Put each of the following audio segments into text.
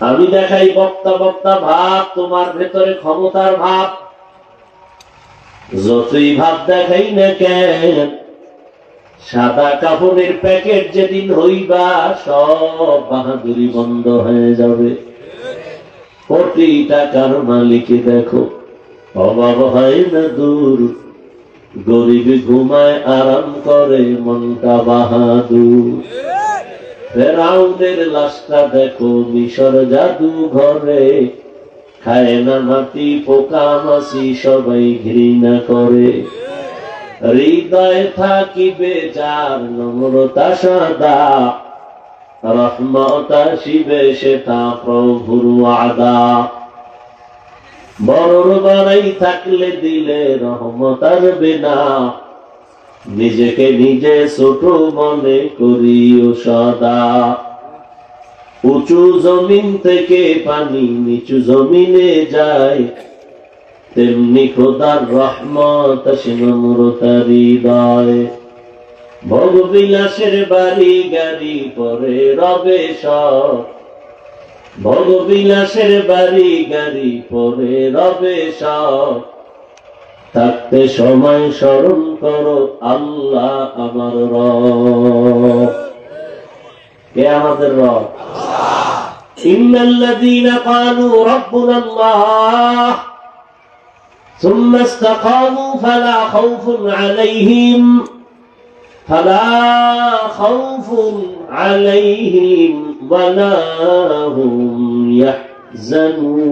আমি দেখাই বক্তা বক্তা ভাব, তোমার ভেতরে ক্ষমতার ভাব। যতই ভাব দেখাই না কেন, সাদা কাপড়ের প্যাকেট যেদিন হইবা সব বাহাদুরি বন্ধ হয়ে যাবে। কোটি টাকার মালিকে দেখো অভাব হয় না দূর, গরিব ঘুমায় আরাম করে মনটা বাহাদুর। ফেরাউনের লাশটা দেখো মিশর জাদু ঘরে, খায় না মাটি পোকা মাছি সবাই ঘৃণা করে। হৃদয় থাকিবে যার নম্রতা সাদা, রহমত আসিবে সেটা প্রভুর ওয়াদা। বড় বাড়াই থাকলে দিলে রহমত আসবে না, নিজেকে নিজে ছোট মনে করিও সদা। উঁচু জমিন থেকে পানি নিচু জমিনে যায়, তেমনি খোদার রহমত আসে নম্রতার হৃদয়। ভোগবিলাসের বাড়ি গাড়ি পরে রবে সব, ভোগবিলাসের বাড়ি গাড়ি পরে রবে সব। থাকতে সময় স্মরণ করো আল্লাহ আমার রব। কে আমাদের রব? ইন্নাল্লাযীনা ক্বালু রাব্বুনাল্লাহ সুম্মা ইসতাকামু ফালা খাউফুন আলাইহিম ওয়ালা হুম ইয়াহজানুন।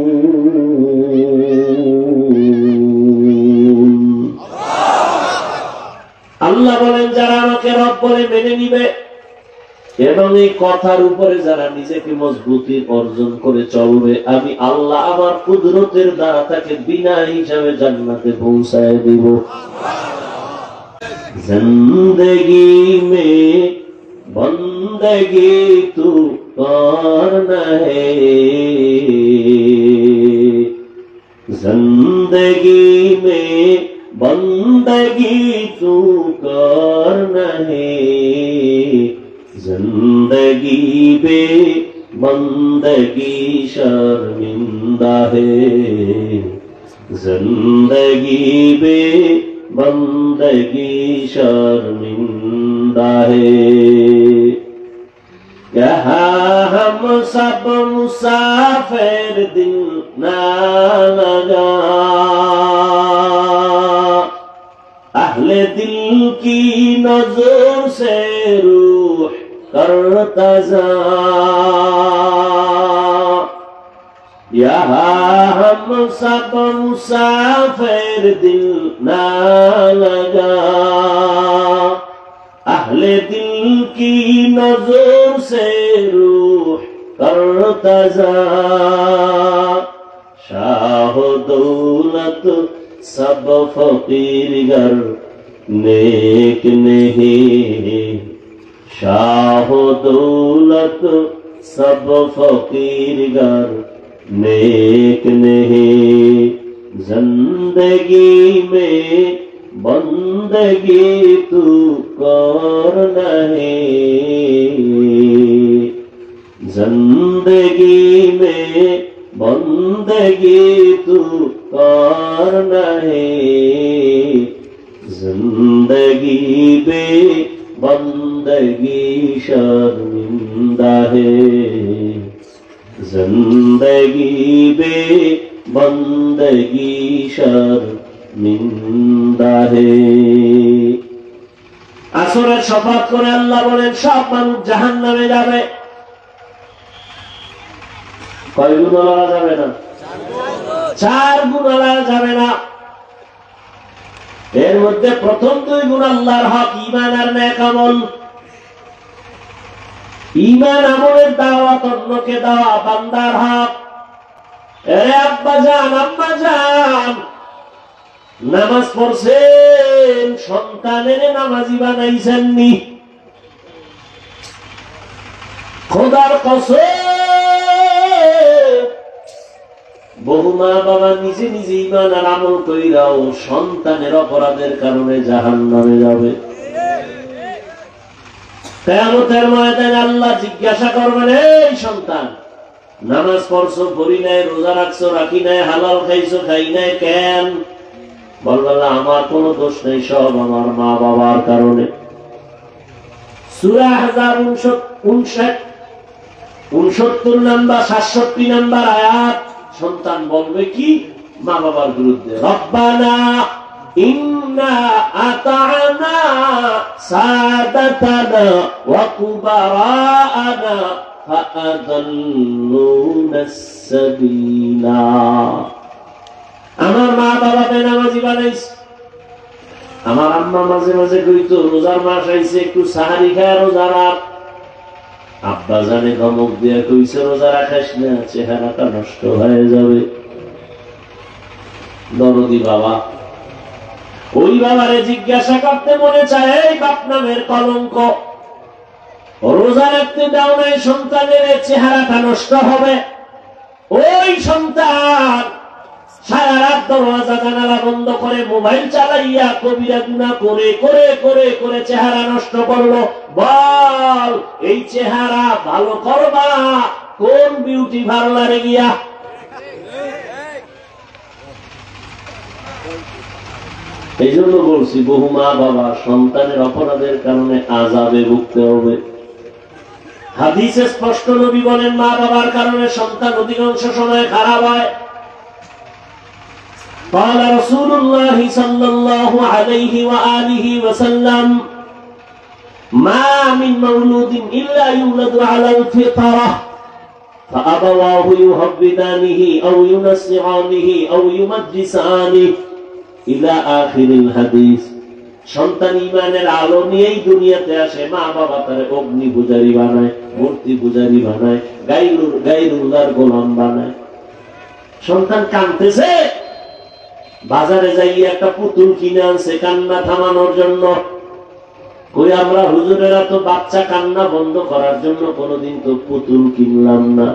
আল্লাহ বলেন যারা আমাকে রব বলে মেনে নিবে এবং এই কথার উপরে যারা নিজেকে মজবুতি অর্জন করে চলবে, আমি আল্লাহ আমার কুদরতের দ্বারা তাকে বিনা হিসাবে জান্নাতে পৌঁছায় দিব। জিন্দেগি মে বন্দগি তু করনা হে, জিন্দেগি মে বন্দগি তু করনা হে, जिंदगी बे बंदगी शर्मिंदा है, जिंदगी बे बंदगी शर्मिंदा है। यहाँ हम सब मुसाफिर दिल ना लगा, अहले दिल की नजर से रूह करता जा, यहाँ हम सब मुसाफिर दिल ना लगा, अहले दिल की नजर से रूह करता जा। शाह दौलत सब फकीर गर नेक नहीं, शाह दौलत सब फकीर गर नेक नहीं, जिंदगी में बंदगी तू करना है, जिंदगी में बंदगी तू करना है, जिंदगी बे बंदगी शर्मिंदा है, जिंदगी बे बंदगी शर्मिंदा है। আসরের শপথ করে আল্লাহ বলেন সব মানুষ জাহান্নামে যাবে। কয় গুণ আলাদা যাবে না? 4 গুণ আলাদা যাবে না। এর মধ্যে প্রথম 2 গুণ আল্লাহর হক, ঈমান আর নেক আমল। ঈমান আমলের দাওয়াত অন্যকে দেওয়া বান্দার হক। আরে আব্বা জান আম্মা জান নামাজ পড়ছেন, সন্তানের নামাজি বানাইছেননি। খোদার কসম, বহু মা বাবা নিজে নিজে ঈমান আর আমল কইরাও সন্তানের অপরাধের কারণে জাহান্নামে যাবে। কিয়ামতের ময়দানে আল্লাহ জিজ্ঞাসা করবেন, এই সন্তান নামাজ পড়ছো পড়ি নাই, রোজা রাখছো রাখি নাই, হালাল খাইছো খাই নাই, কেন? বলবেন আমার কোনো দোষ নেই, সব আমার মা বাবার কারণে। সূরা আহজাব 69 নাম্বার 67 নাম্বার আয়াত। সন্তান বলবে কি মা বাবার বিরুদ্ধে? রব্বানা ইন্না আতা'না সাদাতানা ওয়া কুবারা'না ফাআদাল্লুনা সাবিলা। আমার মা বাবা বেনামাজি বানাইছে। আমার আম্মা মাঝে মাঝে কইতো রোজার মাস আইছে একটু সাহারি খায় রোজা রাখ। আব্বা জানে ধমক দিয়ে কইছে রোজা রাখাস না, চেহারাটা নষ্ট হয়ে যাবে। দরদি বাবা, ওই বাবারে জিজ্ঞাসা করতে মনে চায়, এই বাপ নামের কলঙ্ক, রোজা রাখতে দাও নাই, সন্তানের চেহারাটা নষ্ট হবে। ওই সন্তান সারা রাত দরওয়াজা জানালা বন্ধ করে মোবাইল চালাইয়া কবিরা গুনাহ করে করে করে করে চেহারা নষ্ট করলো। বল এই চেহারা ভালো করবা কোন বিউটি পার্লারে গিয়া? এই জন্য বলছি বহু মা বাবা সন্তানের অপরাধের কারণে আযাবে ভুগতে হবে। হাদিসে স্পষ্ট নবী বলেন মা বাবার কারণে সন্তান অধিকাংশ সময় খারাপ হয়। قال رسول الله صلى الله عليه وآله وسلم ما من مولود إلا يولد على الفطرة فأبواه يهودانه أو ينصرانه أو يمجسانه إلى آخر الحديث। সন্তান ঈমানের আলো নিয়েই দুনিয়াতে আসে, মা বাবা তারে অগ্নি পূজারী বানায়, মূর্তি পূজারী বানায়, গায়রুল্লাহর গোলাম বানায়। সন্তান কাঁদতেছে, বাজারে যাইয়া একটা পুতুল কিনে আনছে কান্না থামানোর জন্য। কই আমরা হুজুরেরা তো বাচ্চা কান্না বন্ধ করার জন্য কোনোদিন তো পুতুল কিনলাম না।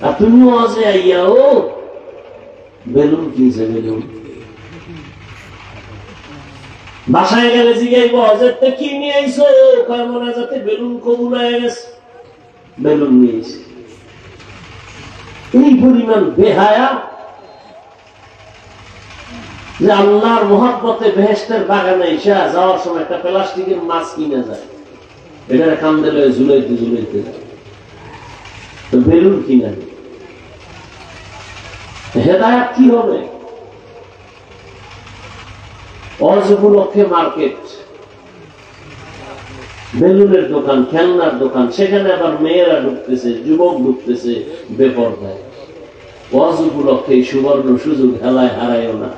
আর তুমি ওয়াজে আইয়া ও বেলুন কিনছে, বেলুন। বাসায় গেলে জিগাইব হজরতে কি নিয়ে আইছো? কয় মোনাজাতে বেলুন কবুল হয়ে গেছে, বেলুন নিয়ে আইছে। এই পরিমাণ বেহায়া যে আল্লাহর মহব্বতে বেহেশতের বাগানে এসে যাওয়ার সময় একটা প্লাস্টিকের মাছ কিনে যায়, এটার কান্দে লয়ে ঝুলাইতে ঝুলাইতে যায়, তো বেলুন কিনে। হেদায়েত কি হবে? ওয়াজ উপলক্ষে মার্কেট, বেলুনের দোকান, খেলনার দোকান, সেখানে আবার মেয়েরা ঢুকতেছে, যুবক ঢুকতেছে বেপরদায়। ওয়াজ উপলক্ষে সুবর্ণ সুযোগ হেলায় হারাইও না।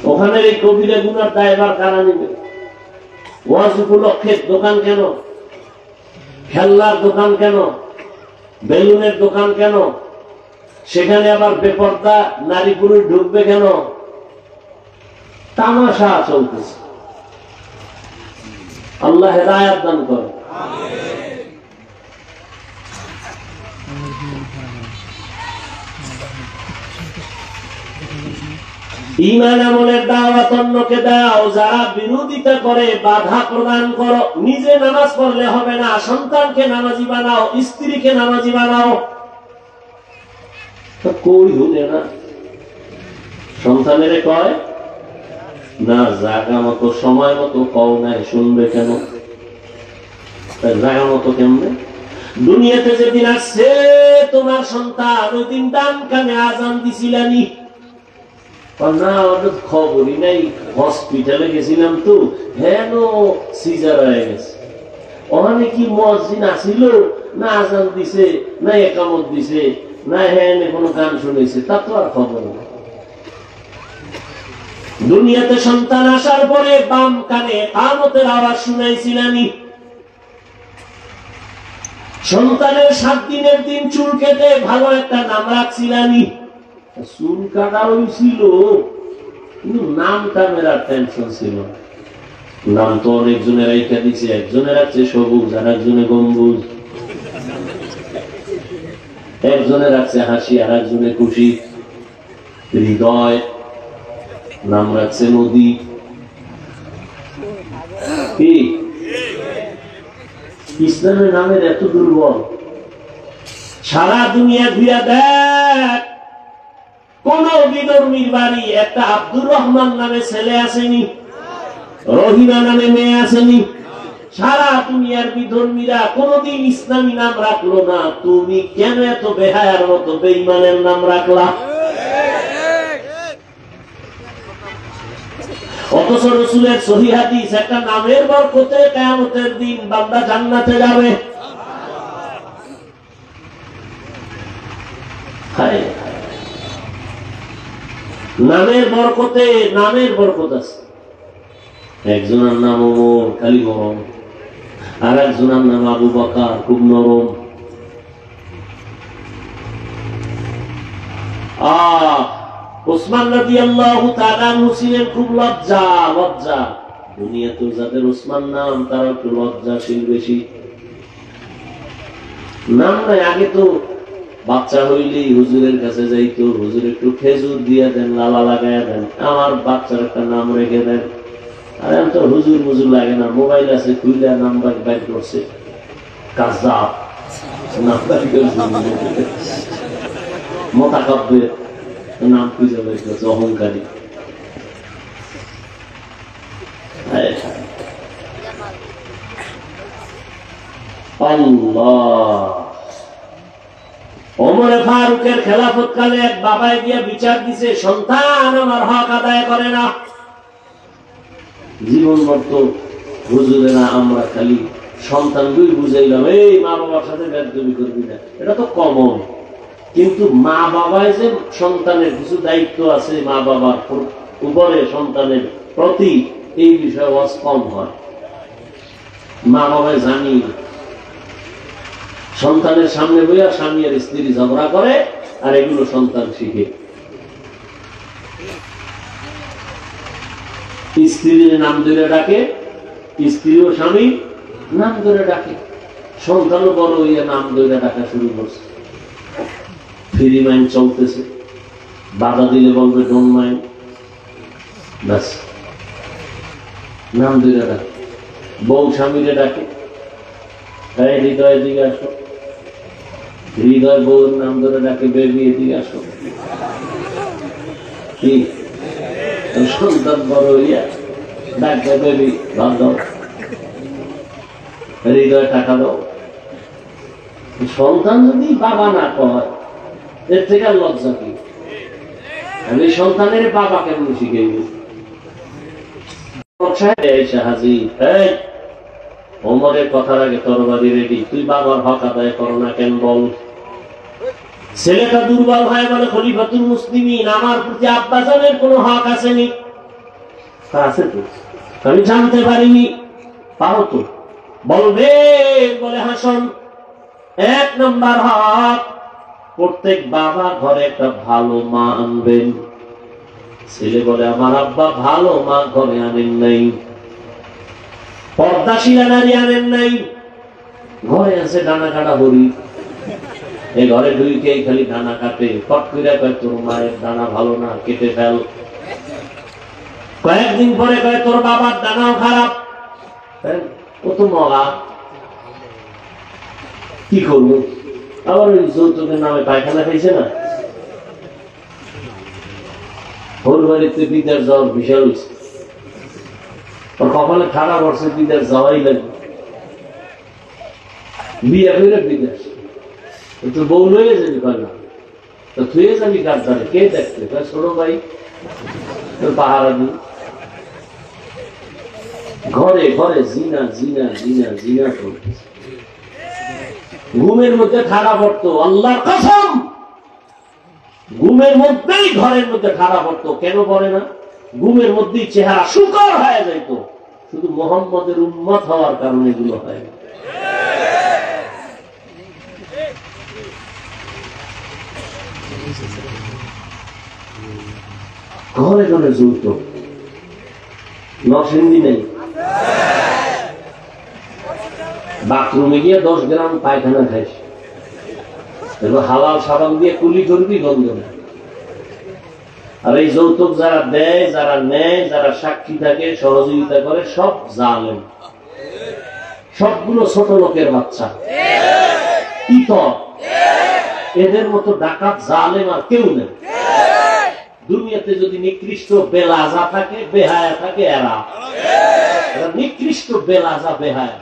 ওখানে এই কবিরা গুনার দায়ভার কারা নেবে? ওয়াজ উপলক্ষে দোকান কেন? খেলনার দোকান কেন? বেলুনের দোকান কেন? সেখানে আবার বেপরদা নারী পুরুষ ঢুকবে কেন? তামাশা চলতেছে। আল্লাহ হেদায়েত দান করে। ঈমান আমলের দাওয়াত অন্যকে দাও, যারা বিরোধিতা করে বাধা প্রদান করো। নিজে নামাজ পড়লে হবে না, সন্তানকে নামাজি বানাও, স্ত্রীকে নামাজি বানাও। কই শুনে না, সন্তানের কয় না জায়গা মতো সময় মতো কও নাই, শুনবে কেন? জায়গা মতো কেমনে? দুনিয়াতে যেদিন আসছে তোমার সন্তান, ওই দিন ডান কানে আজান দিছিলানি? না আমাদের খবরই নাই, হসপিটালে গেছিলাম তো, হেন সিজার হয়ে গেছে। ওখানে কি মুয়াজ্জিন আসিল না আজান দিছে না একামত দিছে না হেন কোনো গান শুনেছে, তা তো আর খবর না। দুনিয়াতে সন্তান আসার পরে বাম কানে কামতের আওয়াজ শুনাইছিলানি? সন্তানের 7 দিনের দিন চুল কেটে ভালো একটা নাম রাখছিলানি? চুল কাটা হয়েছিল কিন্তু নামটা মেরা টেনশন ছিল। নাম তো অনেকজনের রেখা দিছে, একজনের আছে সবুজ, আর একজনে গম্বুজ, একজনের আছে হাসি, আর একজনে খুশি। হৃদয় নাম রাখছে নদী। কি ইসলামের নামের এত দুর্বল। সারা দুনিয়া ঘুরে দেখ, কোন বিধর্মীর বাড়ি একটা আব্দুর রহমান নামে ছেলে আসেনি, রহিমা নামে মেয়ে আসেনি। সারা দুনিয়ার বিধর্মীরা কোনদিন ইসলামী নাম রাখলো না, তুমি কেন এত বেহায়ার মতো বেঈমানের নাম রাখলা? অথচ রাসূলের সহিহ হাদিস, একটা নামের বরকতে কিয়ামতের দিন বান্দা জান্নাতে যাবে। নামের বরকতে, নামের বরকত আছে। একজনের নাম ওমর, খালি গরম, আর একজনের নাম আবু বকর, খুব নরম। ওসমান রাদিয়াল্লাহু তাআলা আনহু ছিলেন খুব লজ্জা। দুনিয়াতে যাদের ওসমান নাম তারা একটু লজ্জাশীল বেশি। নাম নাই, আগে তো বাচ্চা হইলেই হুজুরের কাছে যাইতো, হুজুর একটু খেজুর দিয়ে দেন, লালা লাগাইয়া দেন, আমার বাচ্চার একটা নাম রেখে দেন। আর আমি তো হুজুর মুজুর লাগে না, মোবাইল আছে, খুইলা নাম্বার বাইর করছে, কাযাব নাম্বার মোতাকাব্বির নাম খুঁজে বের করছে, অহংকারী। আল্লাহ। ওমর ফারুকের খেলাফত কালে এক বাবায় গিয়া বিচার দিছে, সন্তান আমার হক আদায় করে না। জীবন মত হুজুরেরা আমরা খালি সন্তানগুই বুঝাইলাম, এই মা বাবার সাথে বেদবি করবি না, এটা তো কমন। কিন্তু মা বাবায় যে সন্তানের কিছু দায়িত্ব আছে মা বাবার উপরে, সন্তানের প্রতি, এই বিষয়ে ওয়াজ কম হয়। মা বাবায় জানি সন্তানের সামনে বইয়া স্বামী আর স্ত্রী ঝগড়া করে, আর এগুলো সন্তান শিখে। স্ত্রীর নাম ধরে ডাকে, স্ত্রী ও স্বামী নাম ধরে ডাকে, সন্তানও বড় হইয়া নাম ধরে ডাকা শুরু করছে। ফ্রি মাইন্ড চলতেছে, বাধা দিলে বলবে ডোন্ট মাইন্ড, ব্যাস নাম ধরে ডাকে। বউ স্বামীরে ডাকে, হৃদয় দিকে আসো, হৃদয় বউর নাম ধরে ডাকে, বেবি এদিকে আসো। কি সন্তান বড় হইয়া ডাকবে, বেবি ভাব দাও, হৃদয় টাকা দাও। সন্তান যদি বাবা না কয়, এর থেকে আর লজ্জা কি? আমি সন্তানের বাবা কেমন শিখে ওমরের কথার আগে তরবারি রেডি, তুই বাবার হক আদায় করো না কেন বল? ছেলেটা দুর্বল হয় বলে খলিফাতুল মুসলিমিন, আমার প্রতি আব্বাজানের কোন হক আসেনি। আছে তো, আমি জানতে পারিনি। পারো তো বলবে, বলে হাসন। 1 নম্বর হক, প্রত্যেক বাবা ঘরে একটা ভালো মা আনবেন। ছেলে বলে আমার আব্বা ভালো মা ঘরে আনেন নাই, পর্দাশীলা নারী আনেন নাই, ঘরে আছে ডানা কাটা হরি, এই ঘরে ঢুকে খালি ডানা কাটে। ফট করে কয় তোর মায়ের ডানা ভালো না, কেটে ফেল। কয়েকদিন পরে কয় তোর বাবার ডানাও খারাপ, ও তো মগা, কি করবো? আবার ওই যৌতুকের নামে পায়খানা খাইছে না, ওর বাড়িতে বিদেশ যাওয়ার বিশাল হয়েছে, ওর কপালে খারাপ পড়ছে, বিদেশ যাওয়াই লাগবে। বিয়ে করে বিদেশ, তোর বউ লইয়ে যাবি, কয় না তো থুয়ে যাবি কার দ্বারে, কে দেখতে? ছোট ভাই তোর পাহারা দিই। ঘরে ঘরে জিনা জিনা জিনা জিনা করতেছে, ঘুমের মধ্যে ঠাড়া পড়তো, আল্লাহর কসম ঘুমের মধ্যেই ঘরের মধ্যে ঠাড়া পড়তো। কেন পড়ে না? ঘুমের মধ্যেই চেহারা শুকর হয়ে যাইতো, শুধু মুহাম্মদের উম্মত হওয়ার কারণে এগুলো হয়। ঘরে ঘরে যৌতুক, নরসিংদী নেই, বাথরুমে গিয়ে 10 গ্রাম পায়খানা খাইস, হালাল সাবান দিয়ে কুলি করবি, গন্ধ না। আর এই যৌতুক যারা দেয়, যারা নেয়, যারা সাক্ষী থাকে, সহযোগিতা করে, সব জালেম, সবগুলো ছোট লোকের বাচ্চা, ইতর। এদের মতো ডাকাত জালেম আর কেউ নেই দুনিয়াতে। যদি নিকৃষ্ট বেলাজা থাকে, বেহায়া থাকে, এরা নিকৃষ্ট বেলাজা, বেহায়া।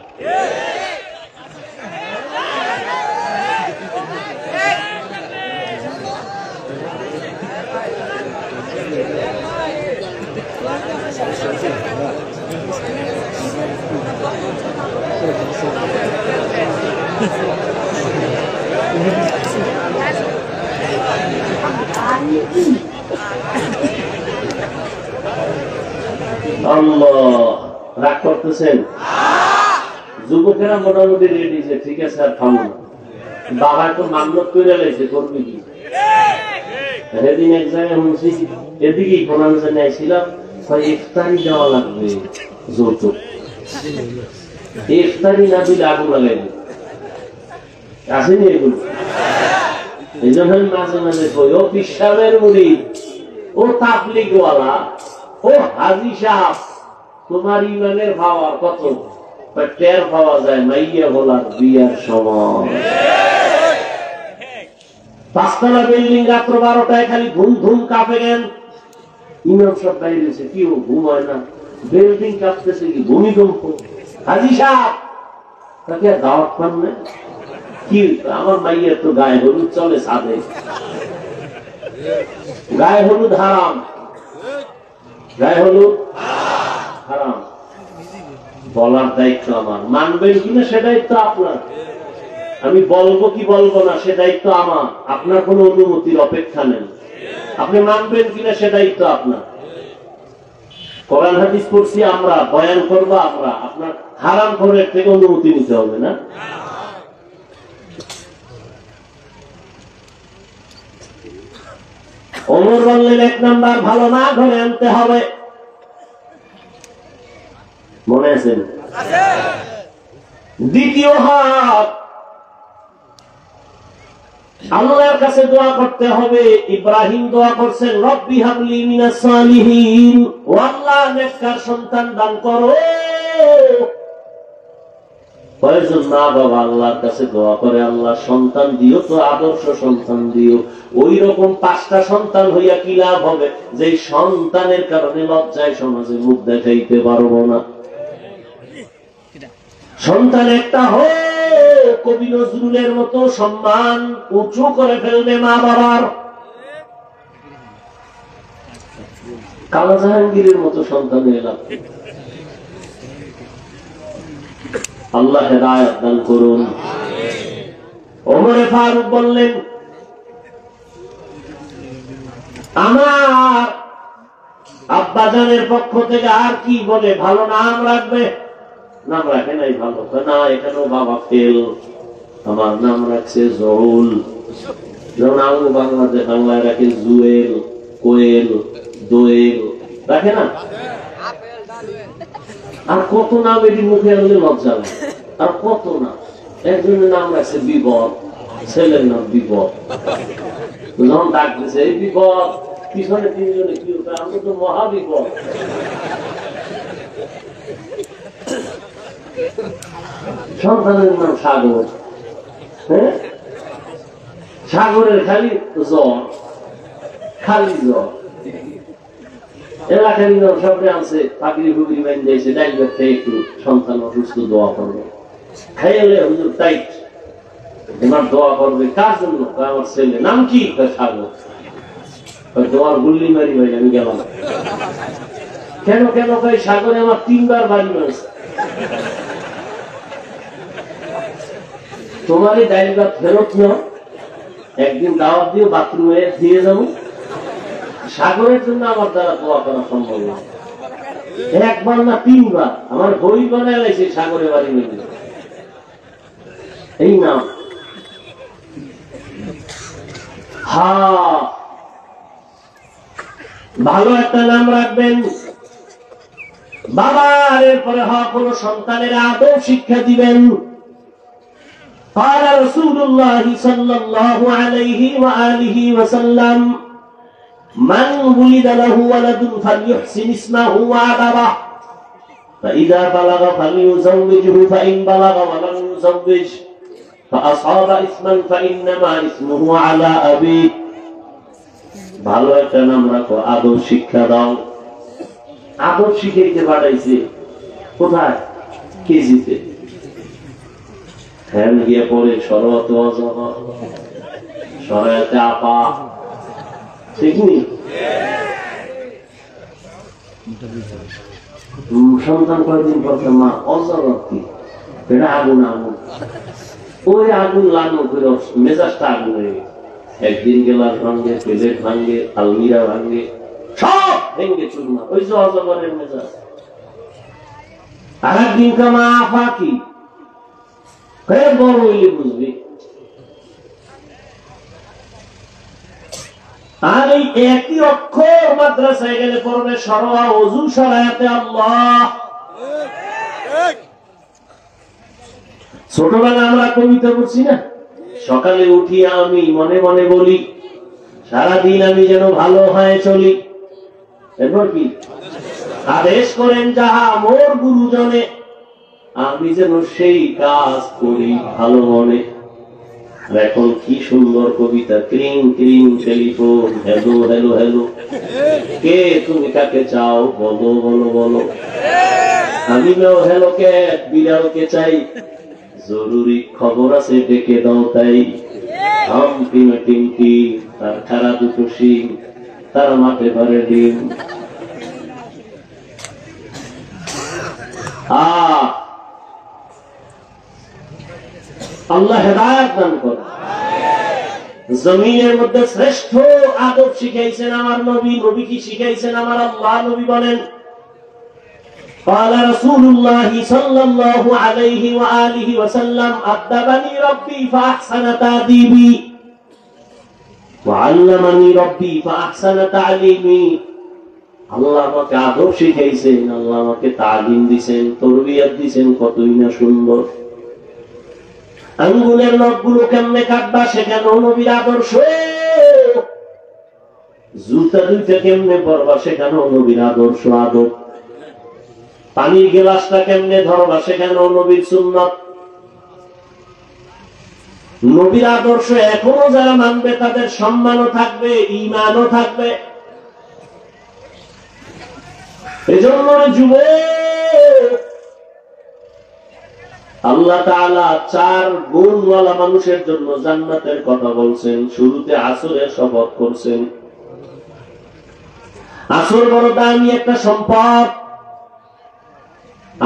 রাগ করতেছেন? যুবকেরা মোটামুটি রেডি যে ঠিক আছে আর থামো না। বাবা তো মান্যত করে লাইছে, করবি কি? সেদিন এক জায়গায় শুনছি, এদিকেই কোরআন জানে আইছিলাম, ইফতারি দেওয়া লাগবে যৌতুক, ইফতারি না দিলে আগুন লাগাইবে। আসেনি এগুলো? এই জন্য মাঝে মাঝে কই, ও বিশ্বাসের মুড়ি, ও তাবলিগওয়ালা, ও হাজি সাহেব, তোমার ইমানের ভাবা কত টের পাওয়া যায় মাইয়া বলার বিয়ার সময়। পাঁচতলা বিল্ডিং রাত্র 12টায় খালি ধুম ধুম কাঁপে গেল। ইমাম সব বাইরেছে, কি ও ঘুমায় না? বিল্ডিং কাঁপতেছে কি ভূমিকম্প? হাজি সাহেব তাকে দাওয়াত পান না কি? আমার মাইয়ের তো গায়ে হলুদ চলে ছাদে, গায়ে হলুদ হারাম, গায়ে হলুদ হারাম। বলার দায়িত্ব আমার, মানবেন কিনা সে দায়িত্ব আপনার। আমি বলবো কি বলবো না সে দায়িত্ব আমার, আপনার কোনো অনুমতির অপেক্ষা নেই। আপনি মানবেন কিনা সে দায়িত্ব আপনার। কোরআন হাদিস পড়ছি আমরা, বয়ান করবো আমরা, আপনার হারাম করে থেকে অনুমতি নিতে হবে না। ওমর বললেন 1 নাম্বার ভালো না ঘরে আনতে হবে, মনে আছে? দ্বিতীয় হাত আল্লাহর কাছে দোয়া করতে হবে। ইব্রাহিম দোয়া করছেন, রব্বি হাবলি মিনাস সালিহিন, ও আল্লাহ নেককার সন্তান দান করো। কয়েকজন মা বাবা আল্লাহর কাছে দোয়া করে, আল্লাহ সন্তান দিও তো, আদর্শ সন্তান দিও। ওই রকম 5টা সন্তান হইয়া কি লাভ হবে, যে সন্তানের কারণে লজ্জায় সমাজে মুখ দেখাইতে পারবো না। সন্তান একটা হোক, কবি নজরুলের মতো সম্মান উঁচু করে ফেলবে মা বাবার। কালা জাহাঙ্গীরের মতো সন্তান এলাম। আল্লাহ হেদায়েত দান করুন। ওমরে ফারুক বললেন, আমার আব্বাজানের পক্ষ থেকে আর কি বলে ভালো নাম রাখবে? নাম রাখে নাই ভালো না, এখানেও বাবা ফেল, আমার নাম রাখছে জহুল। যেমন আমরা বাংলায় রাখে জুয়েল, কোয়েল, দোয়েল, রাখে না? আর কত নাম এটি মুখে আনলে লজ্জা লাগে। আর কত নাম, একজনের নাম রাখছে বিপদ, ছেলের নাম বিপদ। যখন ডাক দিচ্ছে এই বিপদ, পিছনে 3 জনে কি আমরা তো মহা বিপদ। সন্তানের নাম সাগর, হ্যাঁ, সাগরের খালি জ্বর, খালি জ্বর। এলাকার সবরে আছে, পাগড়ি ফুগড়ি বাইন দিয়েছে, ডাইভার থেকে একটু সন্তান অসুস্থ দোয়া করবে, খাইলে হুজুর টাইট, এবার দোয়া করবে কার জন্য? আমার ছেলে। নাম কি? সাগর। তোমার গুল্লি মারি ভাই আমি গেলাম। কেন কেন ভাই? সাগরে আমার 3 বার বাড়ি মারছে। তোমার এই ডাইল ভাত ফেরত নাও, একদিন দাওয়াত দিয়ে বাথরুমে দিয়ে যাবো। সাগরের জন্য আমার দ্বারা দোয়া করা সম্ভব না। 1 বার না 3 বার আমার বই বানায় লাগছে সাগরে বাড়ি মেরে। এই নাম ভালো একটা নাম রাখবেন। বাবার এরপরে কোন সন্তানের আদব শিক্ষা দিবেন। قال رسول الله صلى الله عليه وآله وسلم من ولد له ولد فليحسن اسمه وأدبه فإذا بلغ فليزوجه فإن بلغ ولم يزوج فأصاب إثما فإنما إثمه على أبيه ভালো একটা নাম রাখো, আদব শিক্ষা দাও। আদব শিখাইতে পাঠাইছে কোথায়? কেজিতে। ফ্যান গিয়ে পড়ে সরত সরাতে আপা, ঠিক নি? সন্তান কয়েকদিন পর মা অজরতি, এটা আগুন আগুন, ওই আগুন লাগানো করে মেজাজটা আগুন হয়ে গেছে। একদিন গেলার ভাঙ্গে, প্লেট ভাঙ্গে, আলমিরা ভাঙ্গে, সব ভেঙ্গে চুরমা, ওই যে অজগরের মেজাজ। আর একদিন কামা আফা কি বড় হইলে বুঝবি। আর এই একই অক্ষর মাদ্রাসায় গেলে পড়বে সরোয়া ওযু সরায়াতে আল্লাহ। ছোটবেলা আমরা কবিতা পড়ছি না, সকালে উঠিয়া আমি মনে মনে বলি সারাদিন আমি যেন ভালো হয়ে চলি। এরপর কি আদেশ করেন যাহা মোর গুরুজনে, আমি যেন সেই কাজ করি ভালো মনে। এখন কি সুন্দর কবিতা, ক্রিম ক্রিম টেলিফোন, হ্যালো হ্যালো হ্যালো, কে তুমি কাকে চাও বলো বলো বলো, আমি হ্যালো কে বিড়ালকে চাই, জরুরি খবর আছে ডেকে দাও তাই। হাম্পি টিমটি তার খারা দুটো শিং, তার মাঠে ভরে ডিম। আল্লাহ হেদায়েত দান করে। জমিনের মধ্যে শ্রেষ্ঠ আদব শিখাইছেন আমার নবী। নবী কি শিখাইছেন আমার আল্লাহ? নবী বলেন قال رسول الله صلى الله عليه وآله وسلم أدبني ربي فأحسن تأديبي وعلمني ربي فأحسن تعليمي। আল্লাহ আমাকে আদব শিখাইছেন, আল্লাহ আমাকে তালিম দিয়েছেন, তরবিয়ত দিয়েছেন, কতই না সুন্দর। আঙ্গুলের নখগুলো কেমনে কাটবা সেখানেও নবীর আদর্শ। জুতা দুইটা কেমনে পরবা সেখানেও নবীর আদর্শ আদব। পানির গ্লাসটা কেমনে ধরবা সেখানেও নবীর সুন্নাত। নবীর আদর্শ এখনো যারা মানবে তাদের সম্মানও থাকবে, ঈমানও থাকবে। এজন্য যুবক, আল্লাহ তাআলা 4 গুণওয়ালা মানুষের জন্য জান্নাতের কথা বলছেন। শুরুতে আসরের শপথ করছেন। আসর বড় দামি একটা সম্পদ।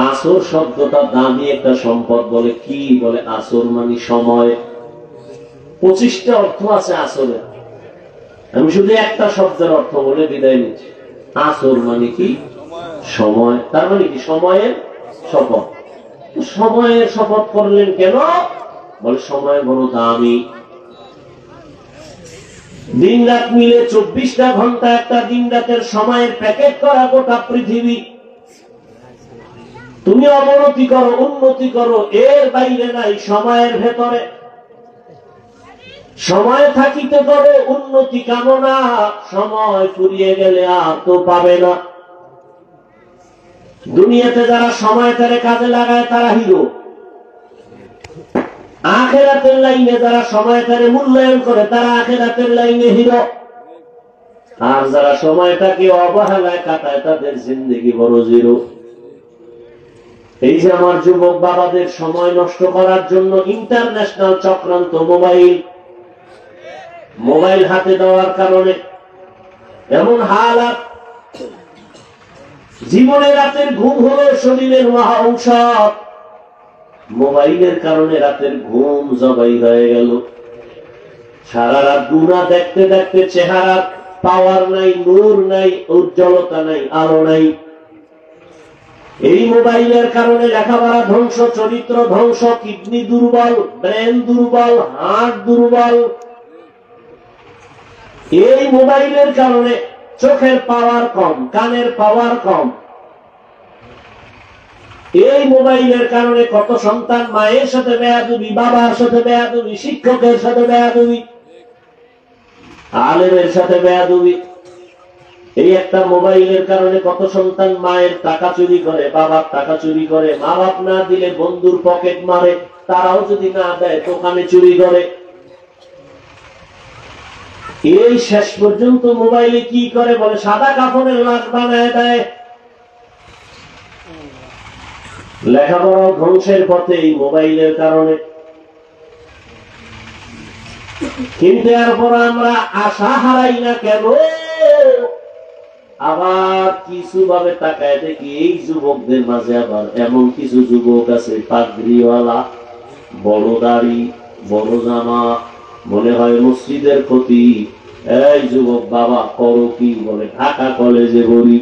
আসর শব্দটা দামি একটা সম্পদ বলে কি? বলে আসর মানে সময়। 25টা অর্থ আছে আসরে। আমি শুধু একটা শব্দের অর্থ বলে বিদায় নিচ্ছি। আসর মানে কি? সময়। তার মানে কি? সময়ের শপথ। সময়ের শপথ করলেন কেন? বলে সময় বড় দামি। দিন রাত মিলে 24টা ঘন্টা একটা দিন রাতের সময়ের প্যাকেট করা গোটা পৃথিবী। তুমি অবনতি করো, উন্নতি করো, এর বাইরে নাই, সময়ের ভেতরে। সময় থাকিতে করো উন্নতি কামনা, সময় ফুরিয়ে গেলে আর তো পাবে না। দুনিয়াতে যারা সময় তারে কাজে লাগায় তারা হিরো। আখিরাতের লাইনে যারা সময় তারে মূল্যায়ন করে তারা আখিরাতের লাইনে হিরো। আর যারা সময়টাকে অবহেলায় কাটায় তাদের জিন্দেগি বড় জিরো। এই যে আমার যুবক বাবাদের সময় নষ্ট করার জন্য ইন্টারন্যাশনাল চক্রান্ত, মোবাইল হাতে দেওয়ার কারণে এমন হালাত। জীবনে রাতের ঘুম হলো শরীরের মহা ঔষধ, মোবাইলের কারণে রাতের ঘুম জবাই হয়ে গেল। সারা রাত গুনাহ দেখতে দেখতে চেহারা পাওয়ার নাই, নূর নাই, উজ্জ্বলতা নাই, আলো নাই। এই মোবাইলের কারণে লেখাপড়া ধ্বংস, চরিত্র ধ্বংস, কিডনি দুর্বল, ব্রেন দুর্বল, হার্ট দুর্বল। এই মোবাইলের কারণে চোখের পাওয়ার কম, কানের পাওয়ার কম। এই মোবাইলের কারণে কত সন্তান মায়ের সাথে বেয়াদবি, বাবার সাথে বেয়াদবি, শিক্ষকের সাথে বেয়াদবি, আলেমের সাথে বেয়াদবি। এই একটা মোবাইলের কারণে কত সন্তান মায়ের টাকা চুরি করে, বাবার টাকা চুরি করে, মা বাপ না দিলে বন্ধুর পকেট মারে, তারাও যদি না দেয় দোকানে চুরি করে। এই শেষ পর্যন্ত মোবাইলে কি করে বলে সাদা কাফনের লাশ বানায় দেয়। লেখাপড়া ধ্বংসের পথে এই মোবাইলের কারণে। কিন্তু এরপর আমরা আশা হারাই না কেন? আবার কিছু ভাবে তাকায় দেখি এই যুবকদের মাঝে আবার এমন কিছু যুবক আছে পাগড়িওয়ালা, বড় দাড়ি, বড় জামা, মনে হয় মসজিদের ক্ষতি। এই যুবক বাবা করো কি? বলে ঢাকা কলেজে পড়ি,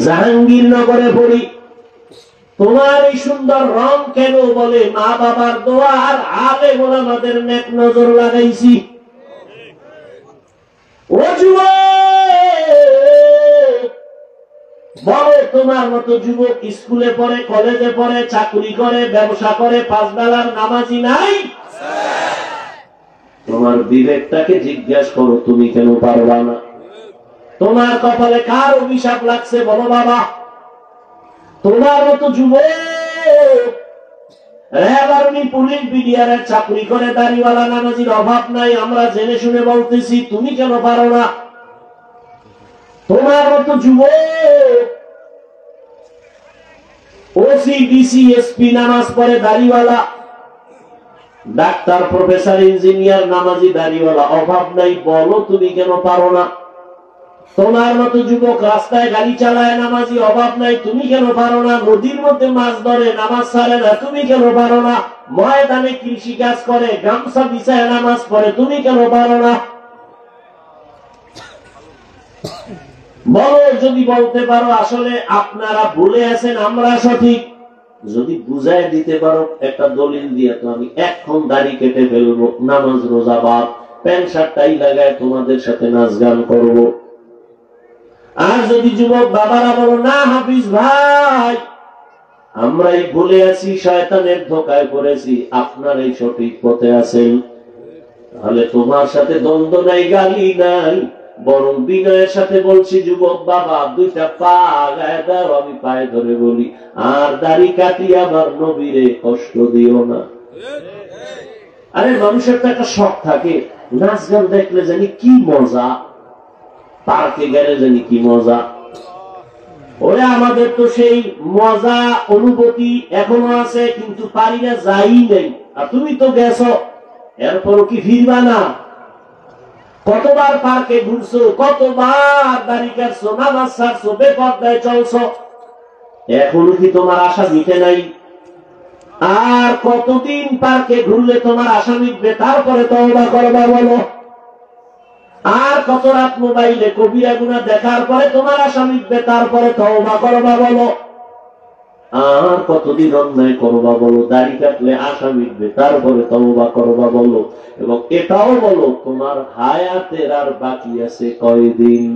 জাহাঙ্গীরনগরে পড়ি। তোমার এই সুন্দর রং কেন? বলে মা বাবার দোয়া আর আলেম ওলামাদের নেক নজর লাগাইছি। ও যুবক, বলো তোমার মতো যুবক স্কুলে পড়ে, কলেজে পড়ে, চাকরি করে, ব্যবসা করে, পাঁচ বেলার নামাজি নাই? তোমার বিবেকটাকে জিজ্ঞাসা করো, তুমি কেন পারবা না? তোমার কপালে কার অভিশাপ লাগছে বলো বাবা? তোমার মতো যুবক রেলআর্মি, পুলিশ, বিডিআরের চাকরি করে, দাড়িওয়ালা নামাজির অভাব নাই, আমরা জেনে শুনে বলতেছি, তুমি কেন পারো না? তোমার মতো যুবক ওসি, ডিসি, এসপি নামাজ পড়ে, দাড়িওয়ালা, ডাক্তার, প্রফেসর, ইঞ্জিনিয়ার, নামাজি, দাড়িওয়ালা, অভাব নাই, বলো তুমি কেন পারো না? তোমার মতো যুবক রাস্তায় গাড়ি চালায়, নামাজি, অভাব নাই, তুমি কেন পারো না? নদীর মধ্যে মাছ ধরে, নামাজ ছাড়ে না, তুমি কেন পারো না? ময়দানে কৃষি কাজ করে, গামছা বিছায় নামাজ পড়ে, তুমি কেন পারো না? বলো, যদি বলতে পারো আসলে আপনারা ভুলে আছেন, আমরা সঠিক, যদি বুঝাই দিতে পারো একটা দলিল দিয়ে, তো আমি এখন দাড়ি কেটে ফেলবো, নামাজ রোজা বাদ, প্যান্ট শার্ট টাই লাগায় তোমাদের সাথে নাচ গান করবো। আর যদি যুবক বাবারা বলো না হাফিজ ভাই আমরাই ভুলে আছি, শয়তানের ধোকায় পড়েছি, আপনারাই সঠিক পথে আছেন, তাহলে তোমার সাথে দ্বন্দ্ব নাই, গালি নাই, বরং বিনয়ের সাথে বলছি, যুবক বাবা দুইটা পা গায়ে দাও, আমি পায়ে ধরে বলি, আর দাড়ি কাটি আমার নবীরে কষ্ট দিও না। আরে মানুষের তো একটা শখ থাকে, নাচ গান দেখলে জানি কি মজা, পার্কে গেলে জানি কি মজা। ওরে আমাদের তো সেই মজা অনুভূতি এখনো আছে, কিন্তু পারি না, যাই নেই। আর তুমি তো গেছো, এরপরও কি ফিরবা না? কতবার পার্কে ঘুরছো, কতবার দাড়ি কাটছো, নামাজ ছাড়ছো, বেপরদায় চলছো, এখনো কি তোমার আশা মিটে নাই? আর কতদিন পার্কে ঘুরলে তোমার আশা মিটবে? তারপরে তওবা করবা বলো। আর কত রাত মোবাইলে কবিরা গুনাহ দেখার পরে তোমার আশা মিটবে? তারপরে তওবা করবা বলো। আর কতদিন অন্যায় করবা বলো? দাড়ি কাটলে আশা মিটবে, তারপরে তওবা করবা বলো। এবং এটাও বলো, তোমার হায়াতের আর বাকি আছে কয়দিন?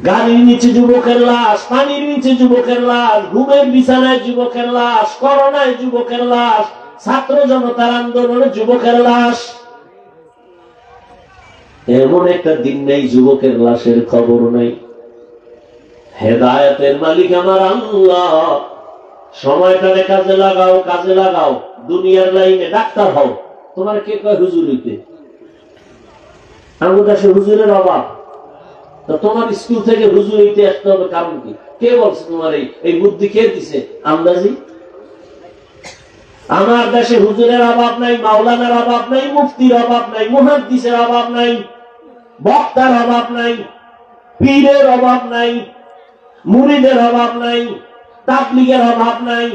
গাড়ির নিচে যুবকের লাশ, পানির নিচে যুবকের লাশ, ঘুমের বিছানায় যুবকের লাশ, করোনায় যুবকের লাশ, ছাত্র জনতার আন্দোলনে যুবকের লাশ। এমন একটা দিন নেই যুবকের লাশের খবর নাই। হেদায়েতের মালিক আমার আল্লাহ। সময়টারে কাজে লাগাও, কাজে লাগাও। দুনিয়ার লাইনে ডাক্তার হও। তোমার কে কয় হুজুর হইতে? আমার কাছে হুজুরের অভাব। তো তোমার স্কুল থেকে হুজুর হইতে আসতে হবে কারণ কি? কে বলছে তোমার এই বুদ্ধি? কে দিছে আন্দাজি? আমার দেশে হুজুরের অভাব নাই, মাওলানার অভাব নাই, মুফতির অভাব নাই, মুহাদ্দিসের অভাব নাই, বক্তার অভাব নাই, পীরের অভাব নাই, মুরিদের অভাব নাই, তাবলীগের অভাব নাই।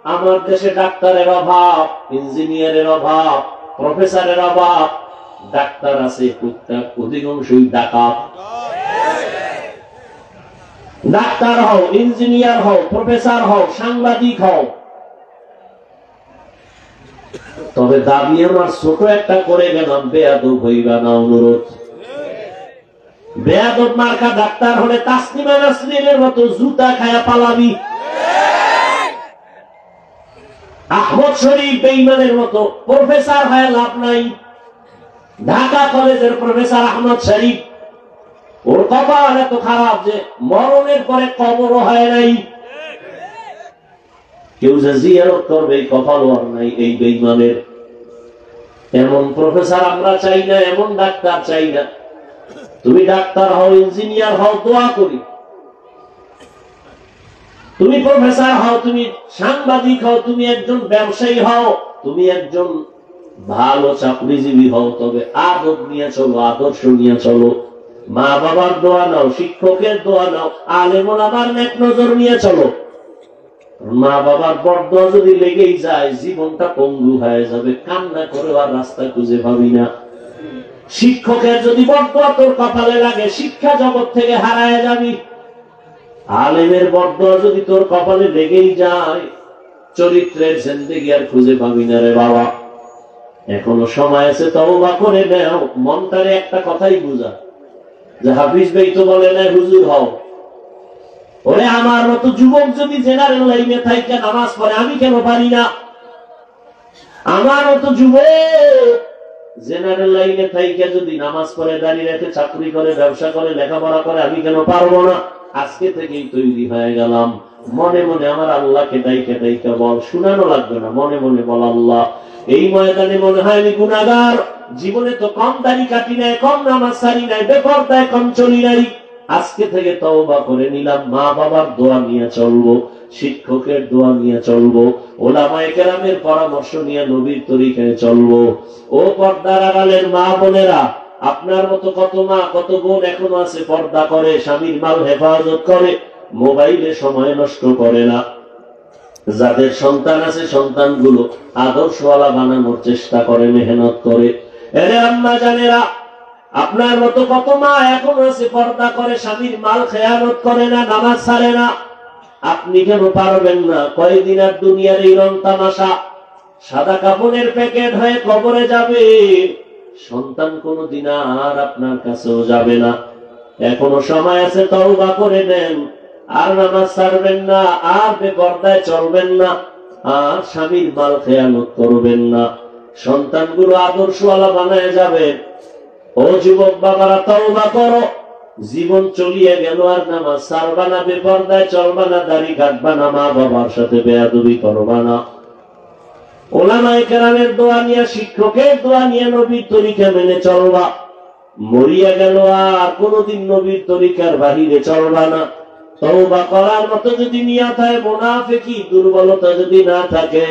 আমার দেশে ডাক্তারের অভাব, ইঞ্জিনিয়ারের অভাব, প্রফেসরের অভাব। ডাক্তার আছে অধিকাংশই ডাকাত। ডাক্তার হও, ইঞ্জিনিয়ার হও, প্রফেসর হও, সাংবাদিক হও, তবে দাবি আমার ছোট একটা করে গেলাম, বেয়াদব হইবা না, অনুরোধ। বেয়াদব মার্কা ডাক্তার হলে তাসলিমা নাসরিনের মতো জুতা খায়া পালাবি। আহমদ শরীফ বেঈমানের মতো প্রফেসর হয়ে লাভ নাই। ঢাকা কলেজের প্রফেসর আহমদ শরীফ কপাল এত খারাপ যে মরণের পরে কবরও হয় নাই। কেউ যে জিয়ারত করবে এই কপাল আর নাই এই বেঈমানের। এমন প্রফেসর আমরা চাই না, এমন ডাক্তার চাই না। তুমি ডাক্তার হও, ইঞ্জিনিয়ার হও, দোয়া করি। তুমি প্রফেসর হও, তুমি সাংবাদিক হও, তুমি একজন ব্যবসায়ী হও, তুমি একজন ভালো চাকরিজীবী হও, তবে আদব নিয়ে চলো, আদর্শ নিয়ে চলো। মা বাবার দোয়া নাও, শিক্ষকের দোয়া নাও, আলেম ওলামার নেক নজর নিয়ে চলো। মা বাবার বরদোয়া যদি লেগেই যায়, জীবনটা পঙ্গু হয়ে যাবে, কান্না করে আর রাস্তা খুঁজে পাবি না। শিক্ষকের যদি বরদোয়া তোর কপালে লাগে, শিক্ষা জগৎ থেকে হারায় যাবি। আলেমের বরদোয়া যদি তোর কপালে লেগেই যায়, চরিত্রের জিন্দেগি আর খুঁজে পাবি না রে বাবা। এখনো সময় আছে, তওবা করে নাও। মনটারে একটা কথাই বুঝা যে হাফিজ ভাই তো বলে না হুজুর হও। ওরে আমার মতো যুবক যদি জেনারেল লাইনে থাইকা নামাজ পড়ে, আমি কেন পারি না? আমার মতো যুবক জেনারেল লাইনে থাইকা যদি নামাজ পড়ে, দাঁড়িয়ে রেখে চাকরি করে, ব্যবসা করে, লেখাপড়া করে, আমি কেন পারবো না? আজকে থেকেই তৈরি হয়ে গেলাম। মনে মনে আমার আল্লাহকে ডাইকা ডাইকা বল, শুনানো লাগবে না, মনে মনে বল, আল্লাহ এই ময়দানে মনে হয় আমি গুনাহগার। জীবনে তো কম দাড়ি কাটি নাই, কম নামাজ সারি নাই, বেপরদায় কম চলি নাই। আজকে থেকে তওবা করে নিলাম। মা বাবার দোয়া নিয়ে চলবো, শিক্ষকের দোয়া নিয়ে চলবো, ওলামায়ে কেরামের পরামর্শ নিয়ে নবীর তরিকায় চলবো। ও পর্দার আড়ালের মা বোনেরা, আপনার মতো কত মা কত বোন এখনো আছে পর্দা করে, স্বামীর মাল হেফাজত করে, মোবাইলে সময় নষ্ট করে না। যাদের সন্তান আছে সন্তানগুলো আদর্শওয়ালা বানানোর চেষ্টা করে, মেহনত করে। এরে আম্মা জানেরা, আপনার মতো কত মা এখন আছে পর্দা করে, স্বামীর মাল খেয়ানত করে না, নামাজ ছাড়ে না। আপনি কেন পারবেন না? কয়দিন আর দুনিয়ার এই রং তামাশা, সাদা কাপড়ের প্যাকেট হয়ে কবরে যাবে। সন্তান কোনদিন আর আপনার কাছেও যাবে না। এখনো সময় আছে, তওবা করে নেন। আর নামাজ ছাড়বেন না, আর বেপরদায় চলবেন না, আর স্বামীর মাল খেয়ানত করবেন না। সন্তানগুলো আদর্শওয়ালা বানায় যাবেন। ও যুবক বাবারা, তওবা করো। জীবন চলিয়ে গেল, আর নামাজ ছাড়বা না, বেপরদায় চলবা না, দাড়ি কাটবা না, মা বাবার সাথে বেয়াদবি করবা না। ওলামায়ে কেরামের দোয়া নিয়ে, শিক্ষকের দোয়া নিয়ে নবীর তরিকা মেনে চলবা। মরিয়া গেল, আর কোনদিন নবীর তরিকার বাহিরে চলবা না। তওবা করার মতো যদি নিয়ত হয়, মুনাফিকি দুর্বলতা যদি না থাকে,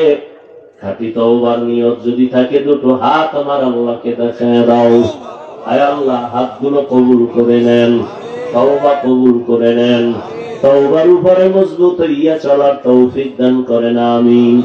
খাঁটি তওবার নিয়ত যদি থাকে, দুটো হাত আমার আল্লাহকে দেখায় দাও। আয় আল্লাহ, হাতগুলো কবুল করে নেন, তওবা কবুল করে নেন। তওবার উপরে মজবুত হইয়া চলার তৌফিক দান করেন, আমিন।